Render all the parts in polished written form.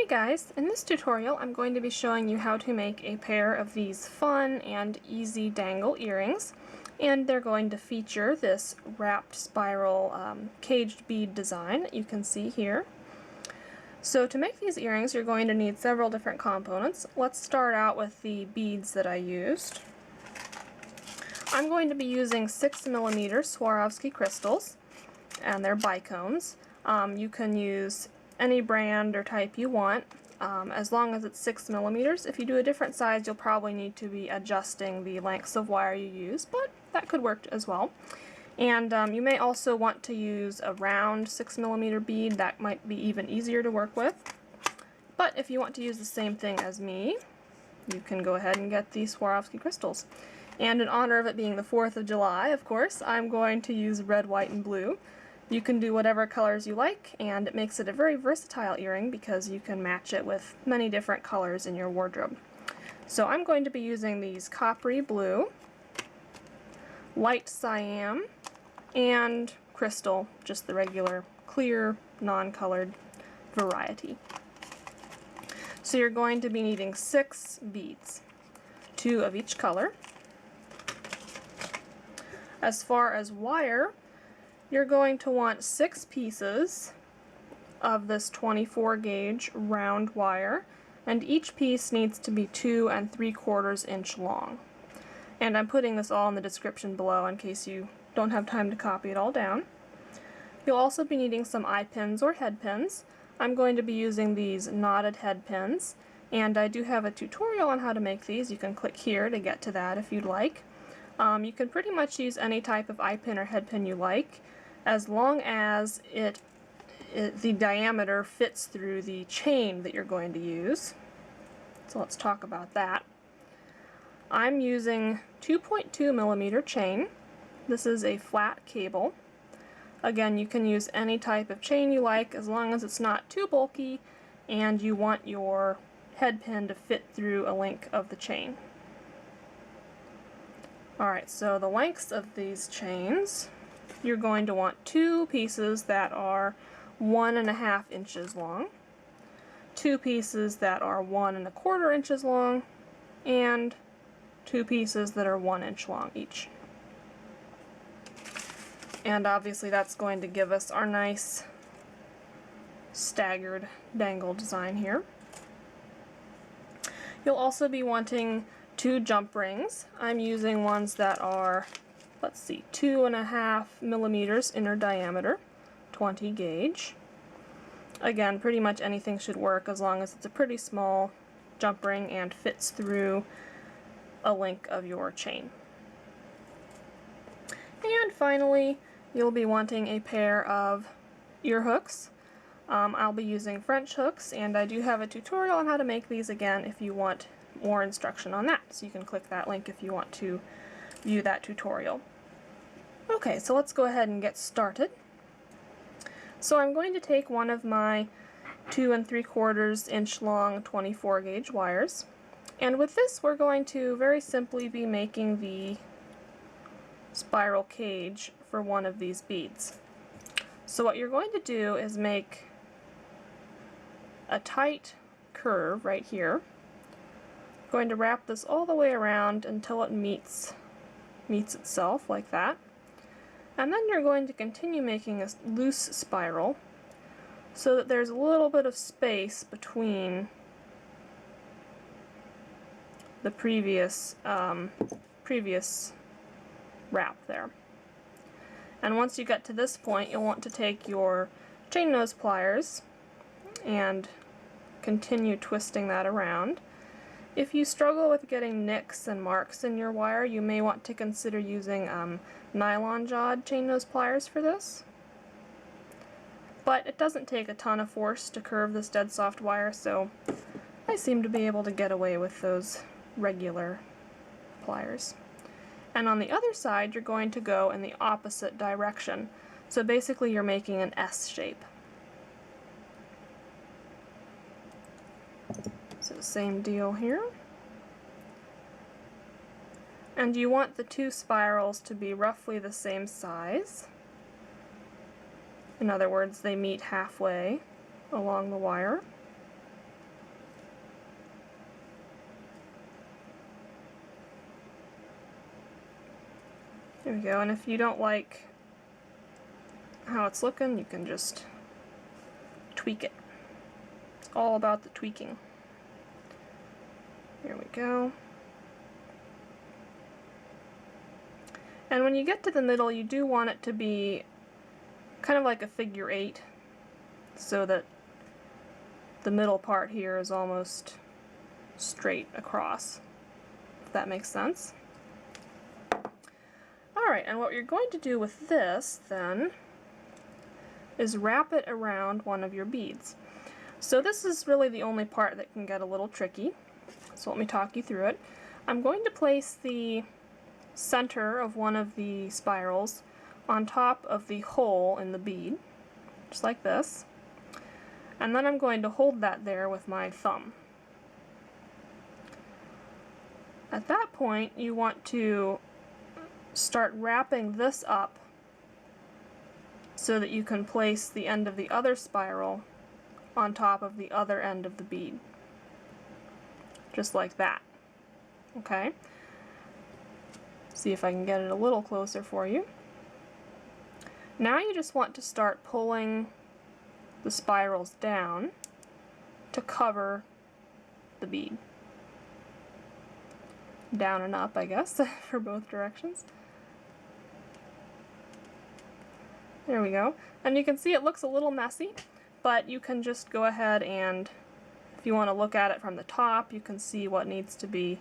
Hey guys, in this tutorial I'm going to be showing you how to make a pair of these fun and easy dangle earrings, and they're going to feature this wrapped spiral caged bead design that you can see here. So to make these earrings you're going to need several different components. Let's start out with the beads that I used. I'm going to be using 6mm Swarovski crystals, and they're bicones. You can use any brand or type you want, as long as it's 6mm. If you do a different size, you'll probably need to be adjusting the lengths of wire you use, but that could work as well. And you may also want to use a round 6mm bead. That might be even easier to work with. But if you want to use the same thing as me, you can go ahead and get these Swarovski crystals. And in honor of it being the 4th of July, of course, I'm going to use red, white, and blue. You can do whatever colors you like, and it makes it a very versatile earring because you can match it with many different colors in your wardrobe. So I'm going to be using these coppery blue, light cyan, and crystal, just the regular clear, non-colored variety. So you're going to be needing 6 beads, 2 of each color. As far as wire, you're going to want 6 pieces of this 24 gauge round wire, and each piece needs to be 2 3/4 inch long. And I'm putting this all in the description below in case you don't have time to copy it all down. You'll also be needing some eye pins or head pins. I'm going to be using these knotted head pins, and I do have a tutorial on how to make these. You can click here to get to that if you'd like. You can pretty much use any type of eye pin or head pin you like, as long as the diameter fits through the chain that you're going to use. So let's talk about that. I'm using 2.2mm chain. This is a flat cable. Again, you can use any type of chain you like as long as it's not too bulky and you want your head pin to fit through a link of the chain. Alright, so the lengths of these chains, you're going to want 2 pieces that are 1.5 inches long, 2 pieces that are 1.25 inches long, and 2 pieces that are 1 inch long each. And obviously that's going to give us our nice staggered dangle design here. You'll also be wanting 2 jump rings. I'm using ones that are, let's see, 2.5mm inner diameter, 20 gauge. Again, pretty much anything should work as long as it's a pretty small jump ring and fits through a link of your chain. And finally, you'll be wanting a pair of ear hooks. I'll be using French hooks, and I do have a tutorial on how to make these again if you want more instruction on that. So you can click that link if you want to view that tutorial. Okay, so let's go ahead and get started. So I'm going to take one of my 2 3/4 inch long 24 gauge wires, and with this we're going to very simply be making the spiral cage for one of these beads. So what you're going to do is make a tight curve right here. Going to wrap this all the way around until it meets itself like that. And then you're going to continue making a loose spiral so that there's a little bit of space between the previous wrap there. And once you get to this point, you'll want to take your chain nose pliers and continue twisting that around. If you struggle with getting nicks and marks in your wire, you may want to consider using nylon jawed chain nose pliers for this. But it doesn't take a ton of force to curve this dead soft wire, so I seem to be able to get away with those regular pliers. And on the other side, you're going to go in the opposite direction. So basically you're making an S shape. So same deal here. And you want the 2 spirals to be roughly the same size. In other words, they meet halfway along the wire. There we go, and if you don't like how it's looking, you can just tweak it. It's all about the tweaking. There we go. And when you get to the middle, you do want it to be kind of like a figure 8, so that the middle part here is almost straight across, if that makes sense. Alright, and what you're going to do with this, then, is wrap it around one of your beads. So this is really the only part that can get a little tricky, so let me talk you through it. I'm going to place the center of one of the spirals on top of the hole in the bead, just like this, and then I'm going to hold that there with my thumb. At that point, you want to start wrapping this up so that you can place the end of the other spiral on top of the other end of the bead. Just like that. Okay? See if I can get it a little closer for you. Now you just want to start pulling the spirals down to cover the bead. Down and up, I guess, for both directions. There we go. And you can see it looks a little messy, but you can just go ahead and, if you want to look at it from the top, you can see what needs to be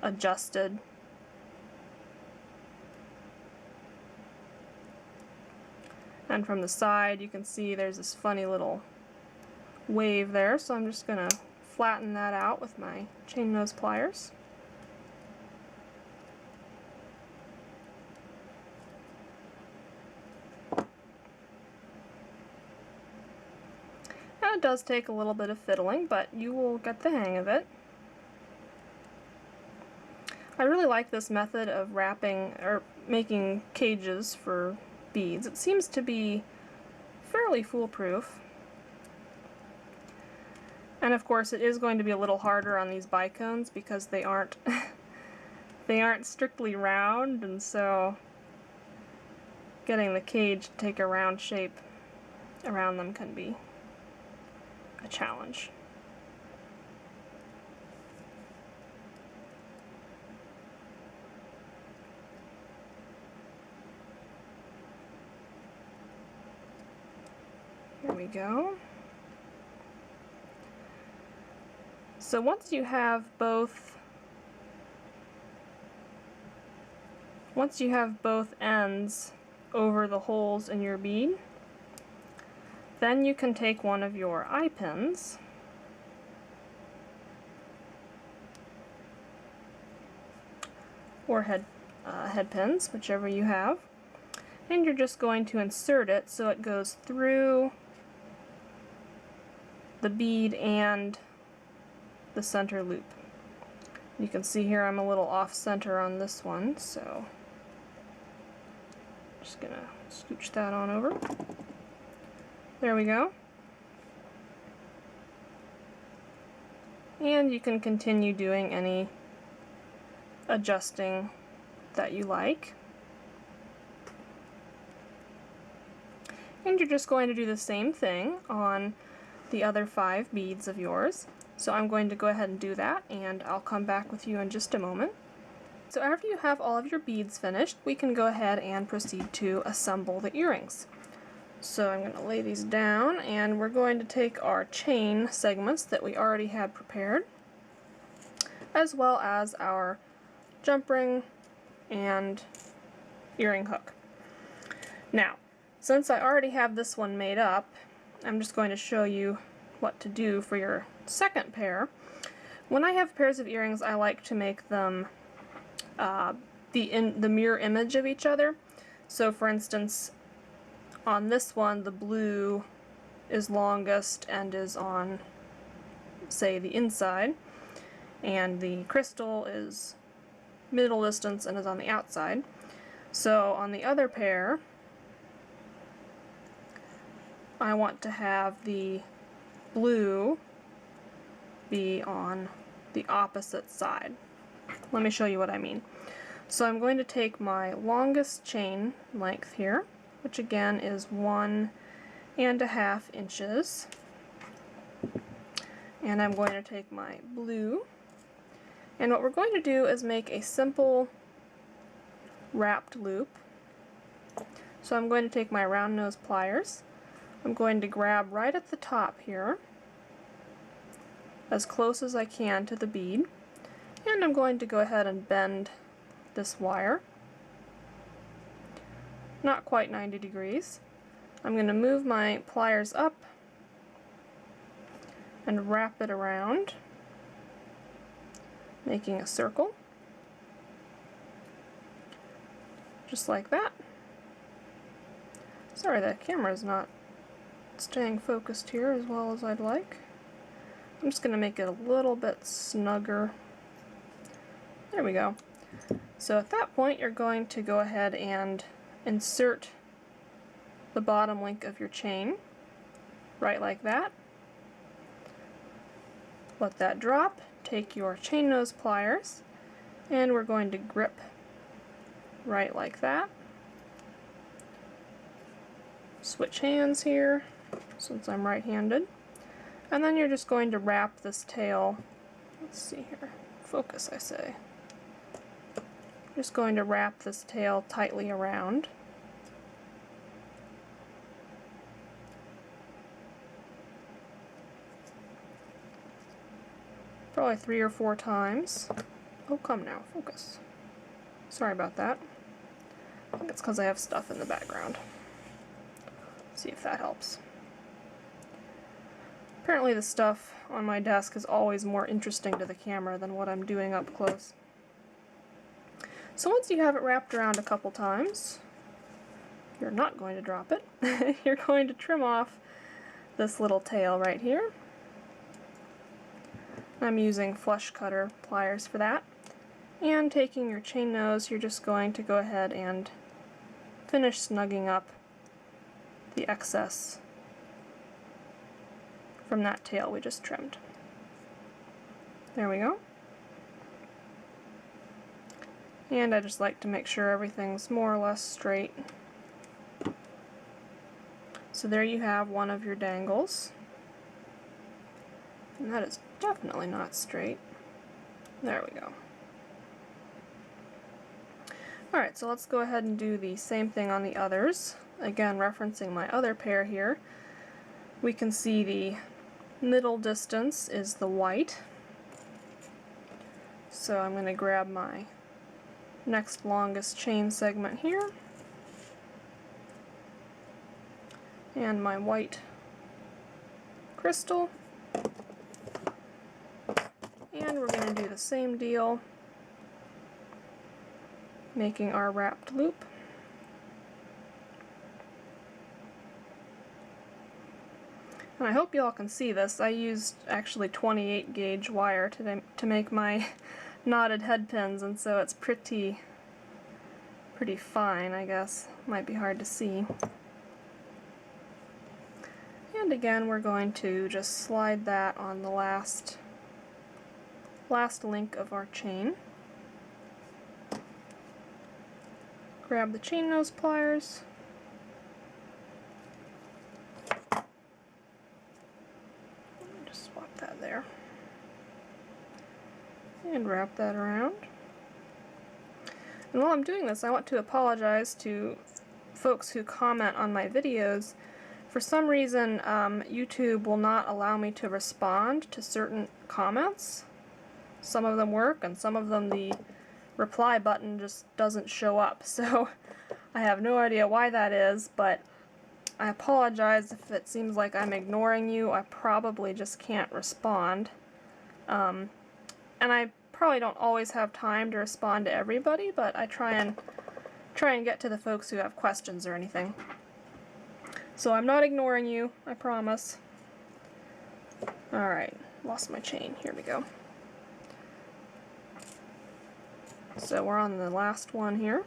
adjusted. And from the side, you can see there's this funny little wave there, so I'm just going to flatten that out with my chain nose pliers. It does take a little bit of fiddling, but you will get the hang of it. I really like this method of wrapping or making cages for beads. It seems to be fairly foolproof. And of course it is going to be a little harder on these bicones because they aren't they aren't strictly round, and so getting the cage to take a round shape around them can be a challenge. Here we go. So once you have both ends over the holes in your bead, then you can take one of your eye pins or head pins, whichever you have, and you're just going to insert it so it goes through the bead and the center loop. You can see here I'm a little off center on this one, so just gonna scooch that on over. There we go. And you can continue doing any adjusting that you like. And you're just going to do the same thing on the other 5 beads of yours. So I'm going to go ahead and do that, and I'll come back with you in just a moment. So after you have all of your beads finished, we can go ahead and proceed to assemble the earrings. So I'm going to lay these down, and we're going to take our chain segments that we already had prepared, as well as our jump ring and earring hook. Now, since I already have this one made up, I'm just going to show you what to do for your second pair. When I have pairs of earrings, I like to make them the mirror image of each other. So for instance, on this one, the blue is longest and is on, say, the inside, and the crystal is middle distance and is on the outside. So on the other pair, I want to have the blue be on the opposite side. Let me show you what I mean. So I'm going to take my longest chain length here, which again is 1.5 inches. And I'm going to take my blue, and what we're going to do is make a simple wrapped loop. So I'm going to take my round nose pliers. I'm going to grab right at the top here, as close as I can to the bead, and I'm going to go ahead and bend this wire, not quite 90 degrees. I'm going to move my pliers up and wrap it around, making a circle, just like that. Sorry, that camera's not staying focused here as well as I'd like. I'm just going to make it a little bit snugger. There we go. So at that point, you're going to go ahead and insert the bottom link of your chain, right like that. Let that drop, take your chain nose pliers, and we're going to grip right like that. Switch hands here, since I'm right-handed. And then you're just going to wrap this tail, let's see here, focus I say. Just going to wrap this tail tightly around. Probably 3 or 4 times. Oh, come now, focus. Sorry about that. I think it's because I have stuff in the background. See if that helps. Apparently the stuff on my desk is always more interesting to the camera than what I'm doing up close. So once you have it wrapped around a couple times, you're not going to drop it. You're going to trim off this little tail right here. I'm using flush cutter pliers for that. And taking your chain nose, you're just going to go ahead and finish snugging up the excess from that tail we just trimmed. There we go. And I just like to make sure everything's more or less straight. So there you have one of your dangles. And that is definitely not straight. There we go. Alright, so let's go ahead and do the same thing on the others. Again, referencing my other pair here, we can see the middle distance is the white. So I'm going to grab my next longest chain segment here, and my white crystal, and we're going to do the same deal, making our wrapped loop. And I hope you all can see this. I used actually 28 gauge wire to make my knotted head pins, and so it's pretty fine, I guess. Might be hard to see. And again, we're going to just slide that on the last link of our chain. Grab the chain nose pliers. Just swap that there. And wrap that around. And while I'm doing this, I want to apologize to folks who comment on my videos. For some reason, YouTube will not allow me to respond to certain comments. Some of them work, and some of them the reply button just doesn't show up. So I have no idea why that is, but I apologize if it seems like I'm ignoring you. I probably just can't respond. And I probably don't always have time to respond to everybody, but I try and get to the folks who have questions or anything. So I'm not ignoring you, I promise. Alright, lost my chain. Here we go. So we're on the last one here.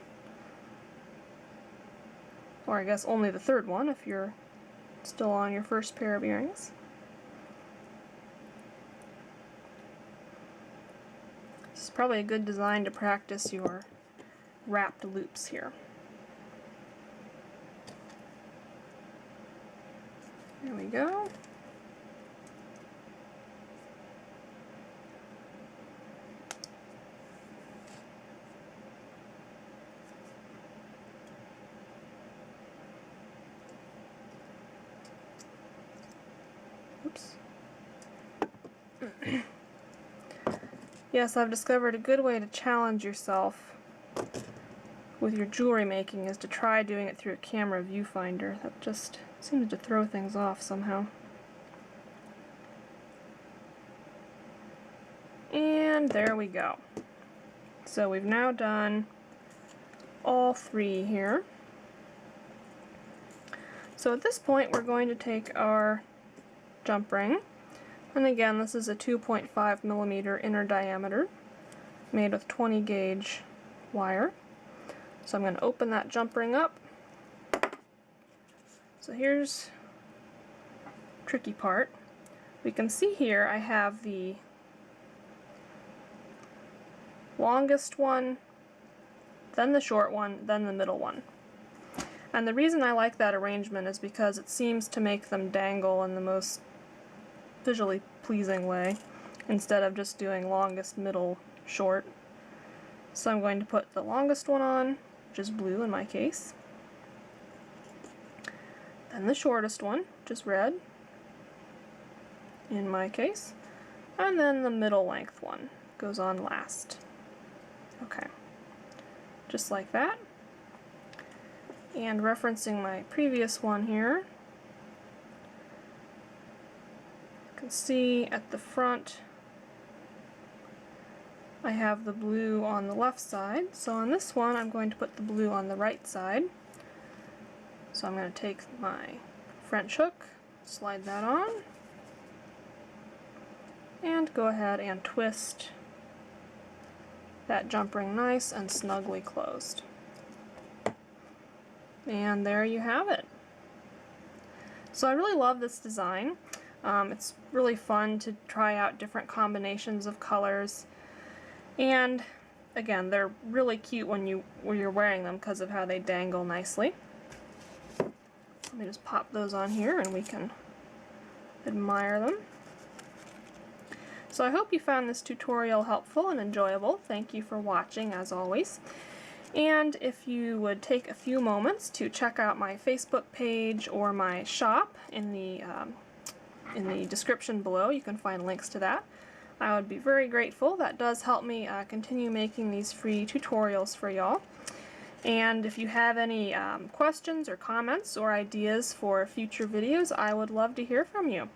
Or I guess only the third one if you're still on your first pair of earrings. This is probably a good design to practice your wrapped loops here. There we go. Oops. Yes, I've discovered a good way to challenge yourself with your jewelry making is to try doing it through a camera viewfinder. That just seems to throw things off somehow. And there we go. So we've now done all three here. So at this point we're going to take our jump ring, and again this is a 2.5 millimeter inner diameter made with 20 gauge wire. So I'm going to open that jump ring up. So here's the tricky part. We can see here I have the longest one, then the short one, then the middle one. And the reason I like that arrangement is because it seems to make them dangle in the most visually pleasing way, instead of just doing longest, middle, short. So I'm going to put the longest one on, which is blue in my case, then the shortest one, which is red in my case, and then the middle length one goes on last. Okay, just like that. And referencing my previous one here, you can see at the front I have the blue on the left side. So on this one I'm going to put the blue on the right side. So I'm going to take my French hook, slide that on, and go ahead and twist that jump ring nice and snugly closed. And there you have it. So I really love this design. It's really fun to try out different combinations of colors, and again they're really cute when you're wearing them because of how they dangle nicely. Let me just pop those on here and we can admire them. So I hope you found this tutorial helpful and enjoyable. Thank you for watching as always. And if you would take a few moments to check out my Facebook page or my shop in the description below, you can find links to that. I would be very grateful. That does help me continue making these free tutorials for y'all. And if you have any questions or comments or ideas for future videos, I would love to hear from you.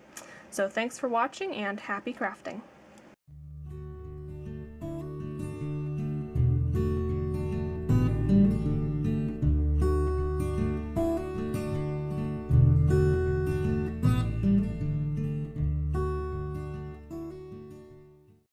So thanks for watching and happy crafting.